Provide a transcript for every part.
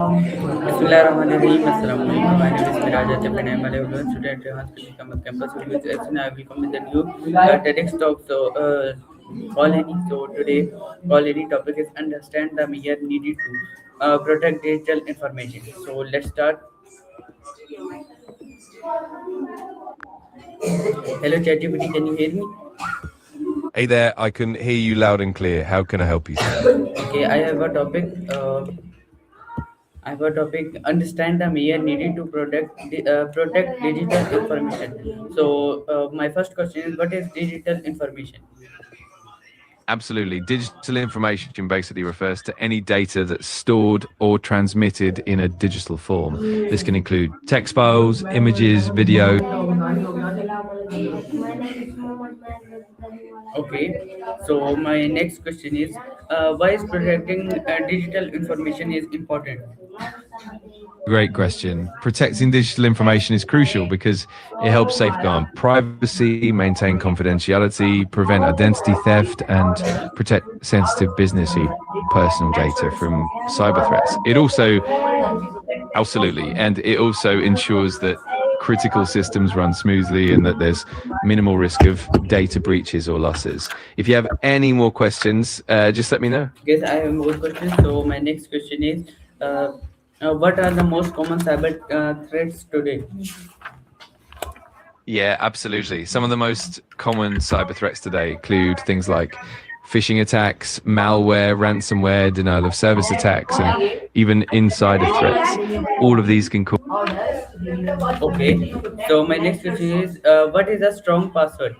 Bismillahirrahmanirrahim. Assalamualaikum. My name is Meiraj Atif and I am a level 1 student at campus with and I will come with the new TEDx talk. CallAnnie. So today, CallAnnie topic is understand the measure needed to protect digital information. So let's start. Hello, ChatGPT. Can you hear me? Hey there, I can hear you loud and clear. How can I help you, sir? Okay, I have a topic. I have a topic. Understand the measure needed to protect digital information. So my first question is, what is digital information? Absolutely. Digital information basically refers to any data that's stored or transmitted in a digital form. This can include text files, images, video. Okay. So my next question is, why is protecting digital information is important? Great question. Protecting digital information is crucial because it helps safeguard privacy, maintain confidentiality, prevent identity theft, and protect sensitive business personal data from cyber threats. It also, absolutely, and it also ensures that critical systems run smoothly and that there's minimal risk of data breaches or losses. If you have any more questions, just let me know. Yes, I have more questions. So my next question is, what are the most common cyber threats today? Yeah, absolutely. Some of the most common cyber threats today include things like phishing attacks, malware, ransomware, denial of service attacks, and even insider threats. All of these can cause. Okay. So my next question is, what is a strong password?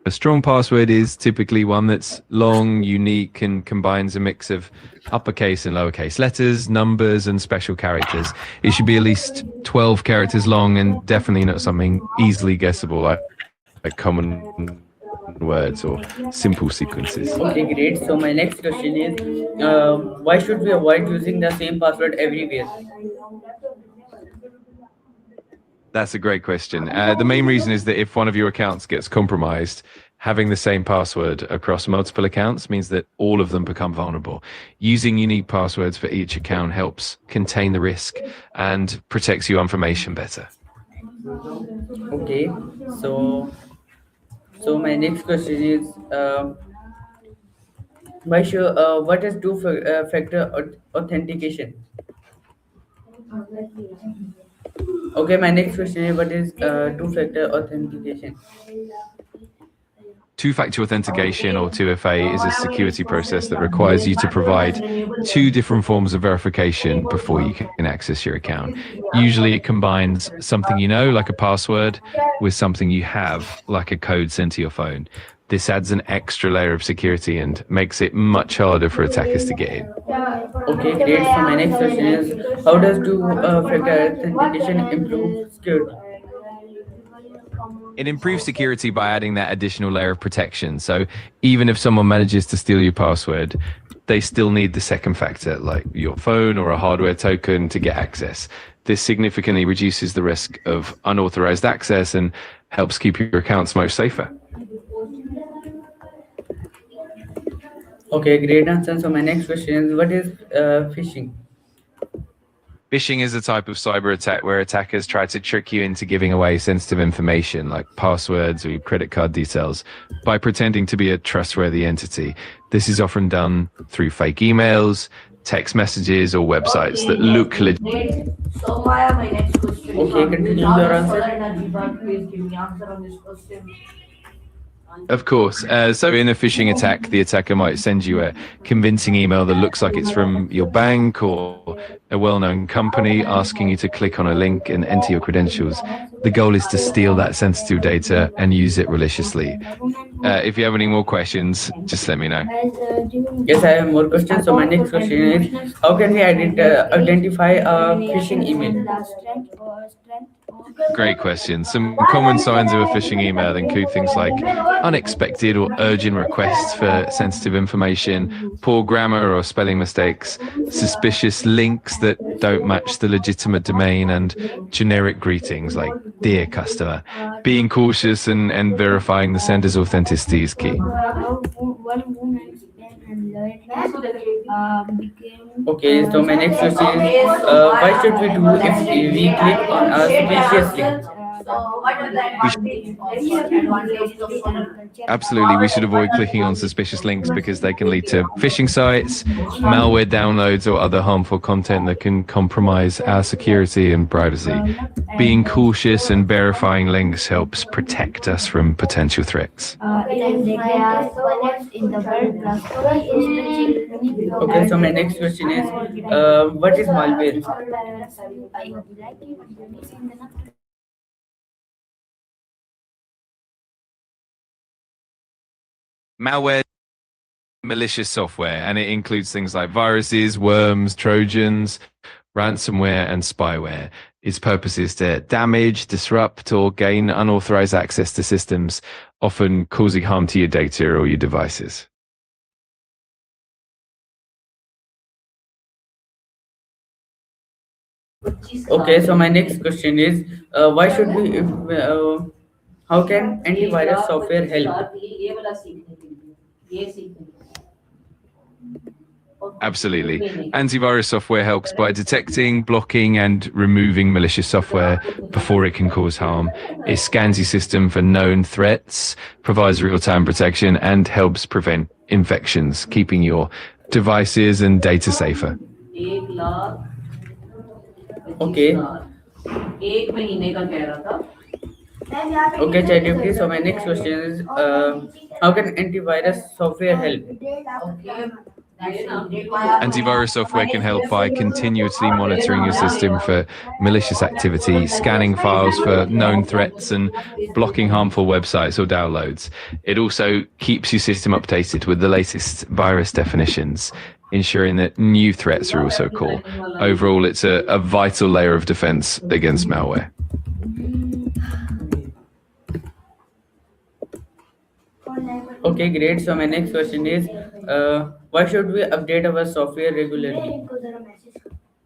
A strong password is typically one that's long, unique, and combines a mix of uppercase and lowercase letters, numbers, and special characters. It should be at least 12 characters long and definitely not something easily guessable like common words or simple sequences. Okay, great. So my next question is, why should we avoid using the same password everywhere? That's a great question. The main reason is that if one of your accounts gets compromised, having the same password across multiple accounts means that all of them become vulnerable. Using unique passwords for each account helps contain the risk and protects your information better. Okay. So my next question is, what is two-factor authentication? Okay, my next question is, what is two-factor authentication? Two-factor authentication, or 2FA, is a security process that requires you to provide two different forms of verification before you can access your account. Usually it combines something you know, like a password, with something you have, like a code sent to your phone. This adds an extra layer of security and makes it much harder for attackers to get in. Okay, great. So my next question is, how does two-factor authentication improve security? It improves security by adding that additional layer of protection. So even if someone manages to steal your password, they still need the second factor, like your phone or a hardware token, to get access. This significantly reduces the risk of unauthorized access and helps keep your accounts much safer. Okay, great answer. So my next question is, what is phishing? Phishing is a type of cyber attack where attackers try to trick you into giving away sensitive information like passwords or your credit card details by pretending to be a trustworthy entity. This is often done through fake emails, text messages, or websites that look legit. So Maya, my next question. Okay, continue your answer. Please give me answer on this question. Of course. So in a phishing attack, the attacker might send you a convincing email that looks like it's from your bank or a well-known company asking you to click on a link and enter your credentials. The goal is to steal that sensitive data and use it maliciously. If you have any more questions, just let me know. Yes, I have more questions. So my next question is, how can we identify a phishing email? Great question. Some common signs of a phishing email include things like unexpected or urgent requests for sensitive information, poor grammar or spelling mistakes, suspicious links that don't match the legitimate domain, and generic greetings like "Dear customer." Being cautious and verifying the sender's authenticity is key. Okay, so my next question is, what should we do if we click on a suspicious link? So what are the We sh- advantages or disadvantages of Absolutely, we should avoid clicking on suspicious links because they can lead to phishing sites, malware downloads, or other harmful content that can compromise our security and privacy. Being cautious and verifying links helps protect us from potential threats. Okay, so my next question is, what is malware? Malware malicious software, and it includes things like viruses, worms, trojans, ransomware, and spyware. Its purpose is to damage, disrupt, or gain unauthorized access to systems, often causing harm to your data or your devices. Okay, so my next question is, why should we, how can antivirus software help? Absolutely. Antivirus software helps by detecting, blocking, and removing malicious software before it can cause harm. It scans your system for known threats, provides real time protection, and helps prevent infections, keeping your devices and data safer. Okay, okay, ChatGPT. So my next question is, how can antivirus software help? Antivirus software can help by continuously monitoring your system for malicious activity, scanning files for known threats, and blocking harmful websites or downloads. It also keeps your system updated with the latest virus definitions, ensuring that new threats are also caught. Overall, it's a vital layer of defense against malware. Okay, great. So my next question is, why should we update our software regularly?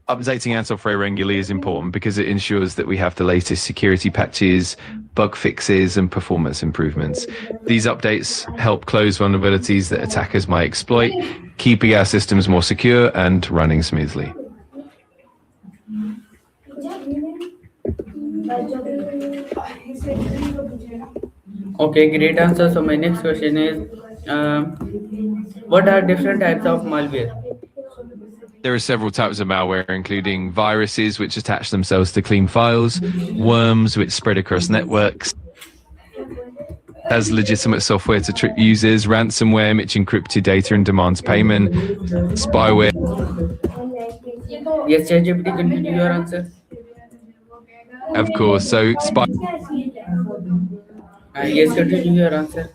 Updating our software regularly is important because it ensures that we have the latest security patches, bug fixes, and performance improvements. These updates help close vulnerabilities that attackers might exploit, keeping our systems more secure and running smoothly. Okay, great answer. So my next question is, what are different types of malware? There are several types of malware, including viruses, which attach themselves to clean files, worms, which spread across networks, as legitimate software to trick users, ransomware, which encrypts your data and demands payment, spyware. Yes, ChatGPT, continue your answer. Of course. So Yes, continue your answer.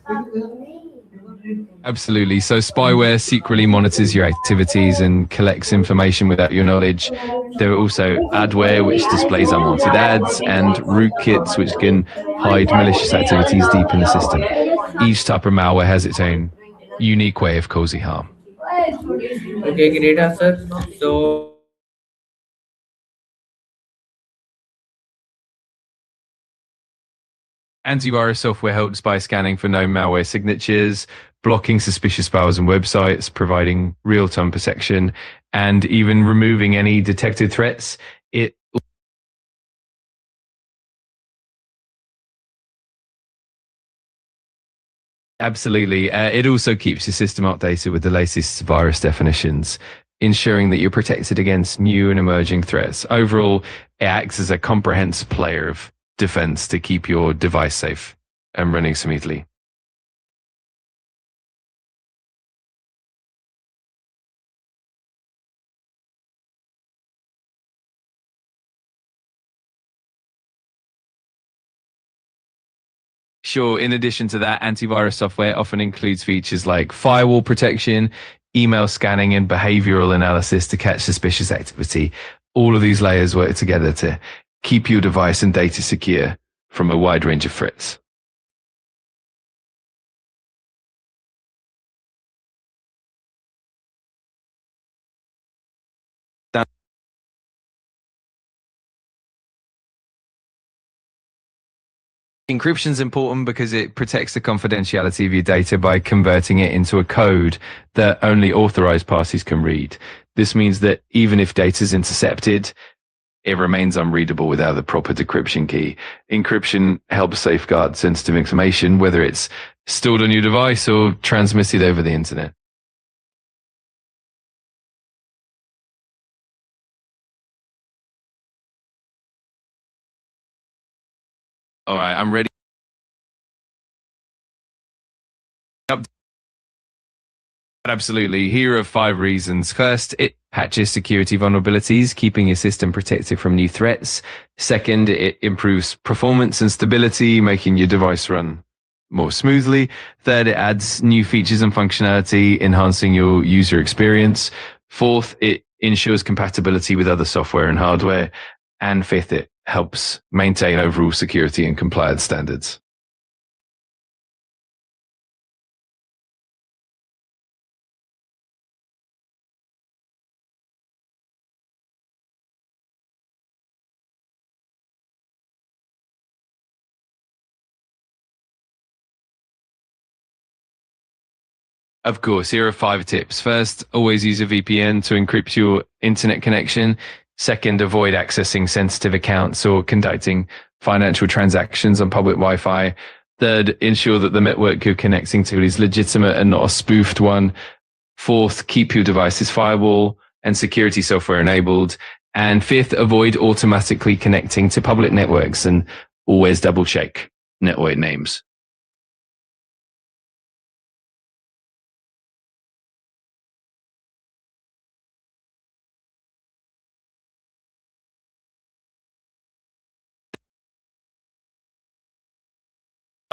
absolutely. So spyware secretly monitors your activities and collects information without your knowledge. There are also adware, which displays unwanted ads, and rootkits, which can hide malicious activities deep in the system. Each type of malware has its own unique way of causing harm. Okay, great answer. So Antivirus software helps by scanning for known malware signatures, blocking suspicious files and websites, providing real time protection, and even removing any detected threats. It absolutely. It also keeps your system updated with the latest virus definitions, ensuring that you're protected against new and emerging threats. Overall, it acts as a comprehensive layer of defense to keep your device safe and running smoothly. Sure. In addition to that, antivirus software often includes features like firewall protection, email scanning, and behavioral analysis to catch suspicious activity. All of these layers work together to keep your device and data secure from a wide range of threats. Encryption is important because it protects the confidentiality of your data by converting it into a code that only authorized parties can read. This means that even if data is intercepted, it remains unreadable without the proper decryption key. Encryption helps safeguard sensitive information, whether it's stored on your device or transmitted over the internet. All right, I'm ready. Absolutely. Here are 5 reasons. First, it patches security vulnerabilities, keeping your system protected from new threats. Second, it improves performance and stability, making your device run more smoothly. Third, it adds new features and functionality, enhancing your user experience. Fourth, it ensures compatibility with other software and hardware. And fifth, it helps maintain overall security and compliance standards. Of course, here are 5 tips. First, always use a VPN to encrypt your internet connection. Second, avoid accessing sensitive accounts or conducting financial transactions on public Wi-Fi. Third, ensure that the network you're connecting to is legitimate and not a spoofed one. Fourth, keep your devices firewall and security software enabled. And fifth, avoid automatically connecting to public networks and always double check network names.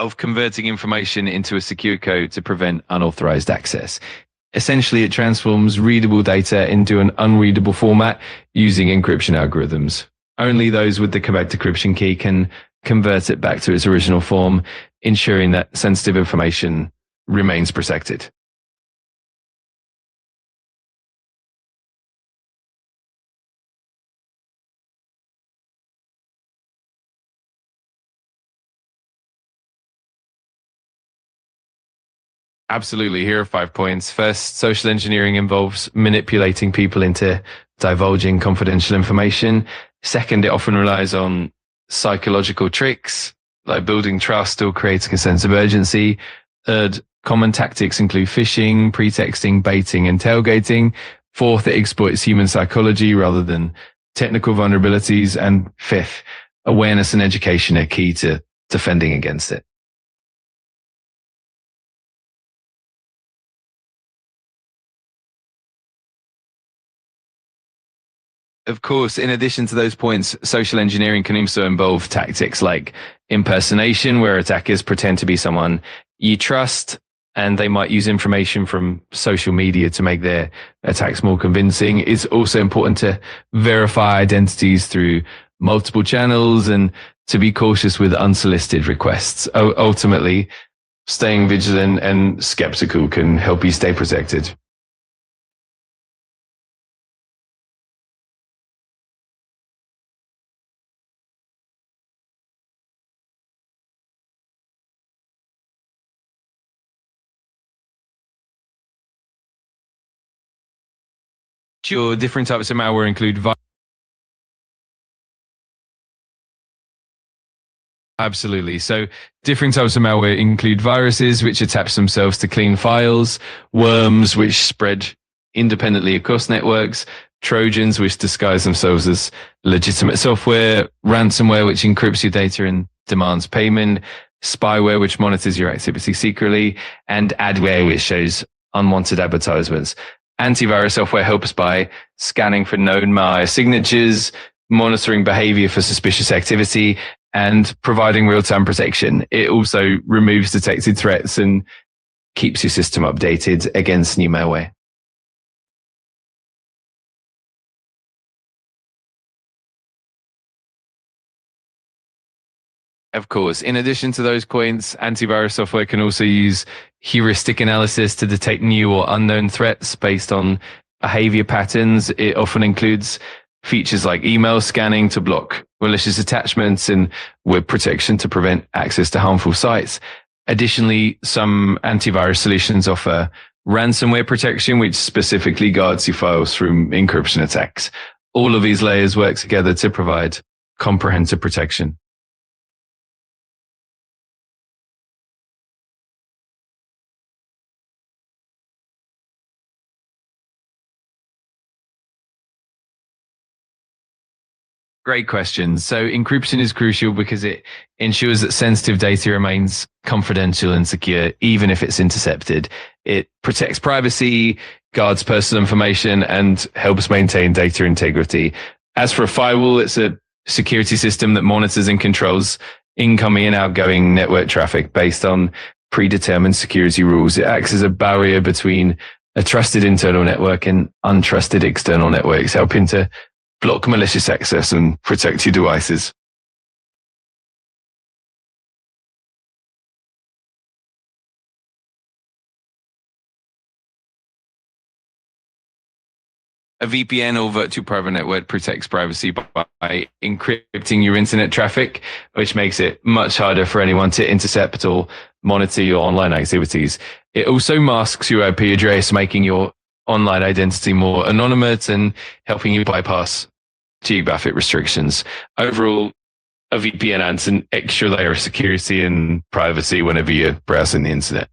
Of converting information into a secure code to prevent unauthorized access. Essentially, it transforms readable data into an unreadable format using encryption algorithms. Only those with the correct decryption key can convert it back to its original form, ensuring that sensitive information remains protected. Absolutely. Here are 5 points. First, social engineering involves manipulating people into divulging confidential information. Second, it often relies on psychological tricks, like building trust or creating a sense of urgency. Third, common tactics include phishing, pretexting, baiting, and tailgating. Fourth, it exploits human psychology rather than technical vulnerabilities. And fifth, awareness and education are key to defending against it. Of course, in addition to those points, social engineering can also involve tactics like impersonation, where attackers pretend to be someone you trust, and they might use information from social media to make their attacks more convincing. It's also important to verify identities through multiple channels and to be cautious with unsolicited requests. Ultimately, staying vigilant and skeptical can help you stay protected. Sure, different types of malware include Absolutely. So different types of malware include viruses, which attach themselves to clean files, worms, which spread independently across networks, Trojans, which disguise themselves as legitimate software, ransomware, which encrypts your data and demands payment, spyware, which monitors your activity secretly, and adware, which shows unwanted advertisements. Antivirus software helps by scanning for known malware signatures, monitoring behavior for suspicious activity, and providing real-time protection. It also removes detected threats and keeps your system updated against new malware. Of course, in addition to those points, antivirus software can also use heuristic analysis to detect new or unknown threats based on behavior patterns. It often includes features like email scanning to block malicious attachments and web protection to prevent access to harmful sites. Additionally, some antivirus solutions offer ransomware protection, which specifically guards your files from encryption attacks. All of these layers work together to provide comprehensive protection. Great question. So encryption is crucial because it ensures that sensitive data remains confidential and secure, even if it's intercepted. It protects privacy, guards personal information, and helps maintain data integrity. As for a firewall, it's a security system that monitors and controls incoming and outgoing network traffic based on predetermined security rules. It acts as a barrier between a trusted internal network and untrusted external networks, helping to block malicious access and protect your devices. A VPN or virtual private network protects privacy by encrypting your internet traffic, which makes it much harder for anyone to intercept or monitor your online activities. It also masks your IP address, making your online identity more anonymous and helping you bypass geographic restrictions. Overall, a VPN adds an extra layer of security and privacy whenever you're browsing the internet.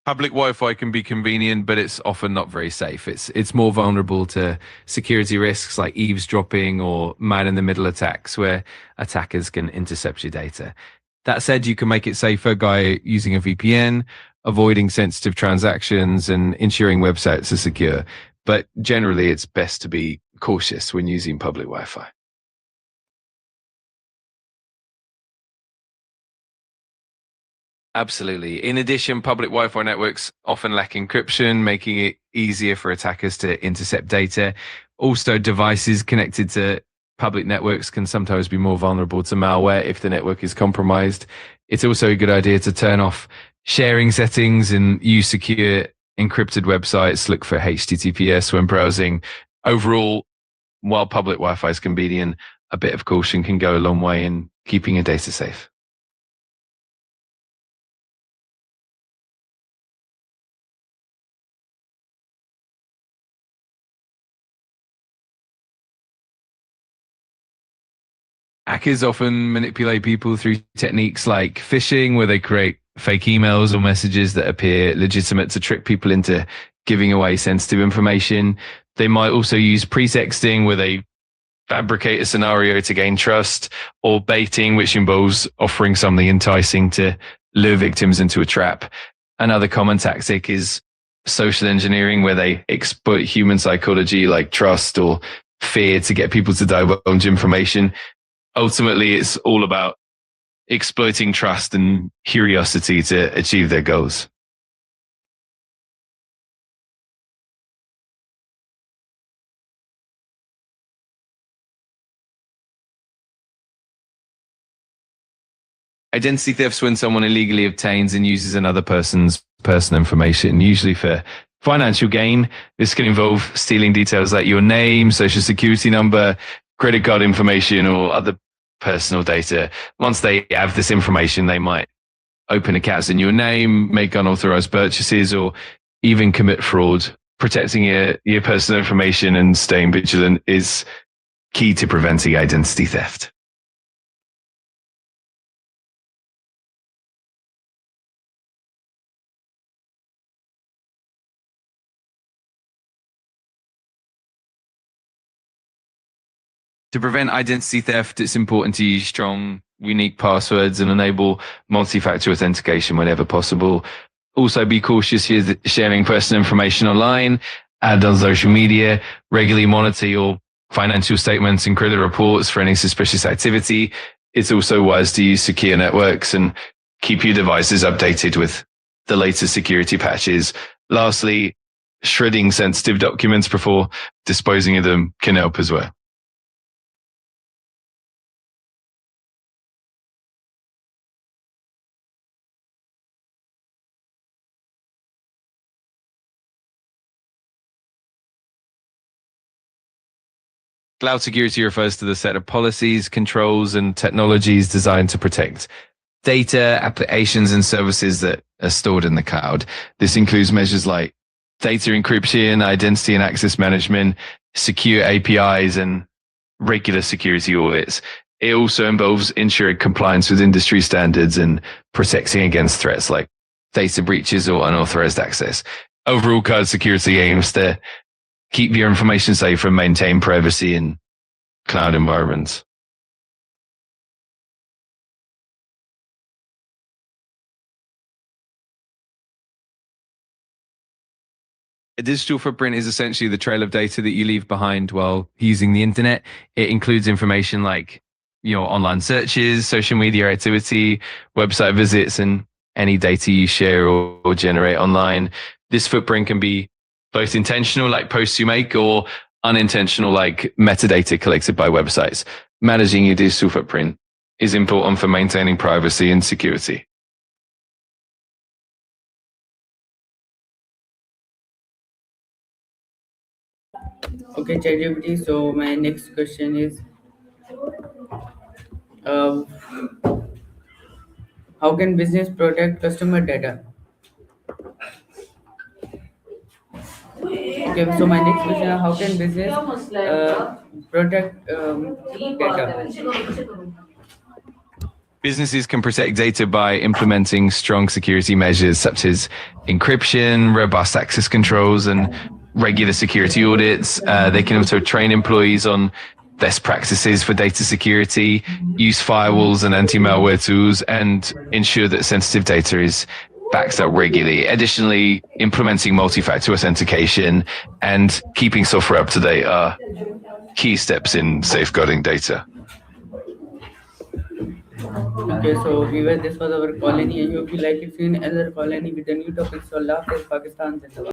Public Wi-Fi can be convenient, but it's often not very safe. It's more vulnerable to security risks like eavesdropping or man-in-the-middle attacks, where attackers can intercept your data. That said, you can make it safer by using a VPN, avoiding sensitive transactions, and ensuring websites are secure. But generally, it's best to be cautious when using public Wi-Fi. Absolutely. In addition, public Wi-Fi networks often lack encryption, making it easier for attackers to intercept data. Also, devices connected to public networks can sometimes be more vulnerable to malware if the network is compromised. It's also a good idea to turn off sharing settings and use secure encrypted websites. Look for HTTPS when browsing. Overall, while public Wi-Fi is convenient, a bit of caution can go a long way in keeping your data safe. Hackers often manipulate people through techniques like phishing, where they create fake emails or messages that appear legitimate to trick people into giving away sensitive information. They might also use pretexting, where they fabricate a scenario to gain trust, or baiting, which involves offering something enticing to lure victims into a trap. Another common tactic is social engineering, where they exploit human psychology like trust or fear to get people to divulge information. Ultimately, it's all about exploiting trust and curiosity to achieve their goals. Identity theft is when someone illegally obtains and uses another person's personal information, usually for financial gain. This can involve stealing details like your name, social security number, credit card information, or other personal data. Once they have this information, they might open accounts in your name, make unauthorized purchases, or even commit fraud. Protecting your personal information and staying vigilant is key to preventing identity theft. To prevent identity theft, it's important to use strong, unique passwords and enable multi-factor authentication whenever possible. Also, be cautious sharing personal information online, add on social media, regularly monitor your financial statements and credit reports for any suspicious activity. It's also wise to use secure networks and keep your devices updated with the latest security patches. Lastly, shredding sensitive documents before disposing of them can help as well. Cloud security refers to the set of policies, controls, and technologies designed to protect data, applications, and services that are stored in the cloud. This includes measures like data encryption, identity and access management, secure APIs, and regular security audits. It also involves ensuring compliance with industry standards and protecting against threats like data breaches or unauthorized access. Overall, cloud security aims to keep your information safe and maintain privacy in cloud environments. A digital footprint is essentially the trail of data that you leave behind while using the internet. It includes information like your online searches, social media activity, website visits, and any data you share or generate online. This footprint can be both intentional, like posts you make, or unintentional, like metadata collected by websites. Managing your digital footprint is important for maintaining privacy and security. Okay, ChatGPT. So my next question is, uh, how can business protect customer data? Okay, so my next question is, how can business protect data? Businesses can protect data by implementing strong security measures such as encryption, robust access controls, and regular security audits. They can also train employees on best practices for data security, use firewalls and anti-malware tools, and ensure that sensitive data is backed up regularly. Additionally, implementing multi-factor authentication and keeping software up to date are key steps in safeguarding data. Okay, so viewers, this was our CallAnnie. I hope you like it. See you in another CallAnnie with a new topic. So, Allah Hafiz, Pakistan. Zindabad.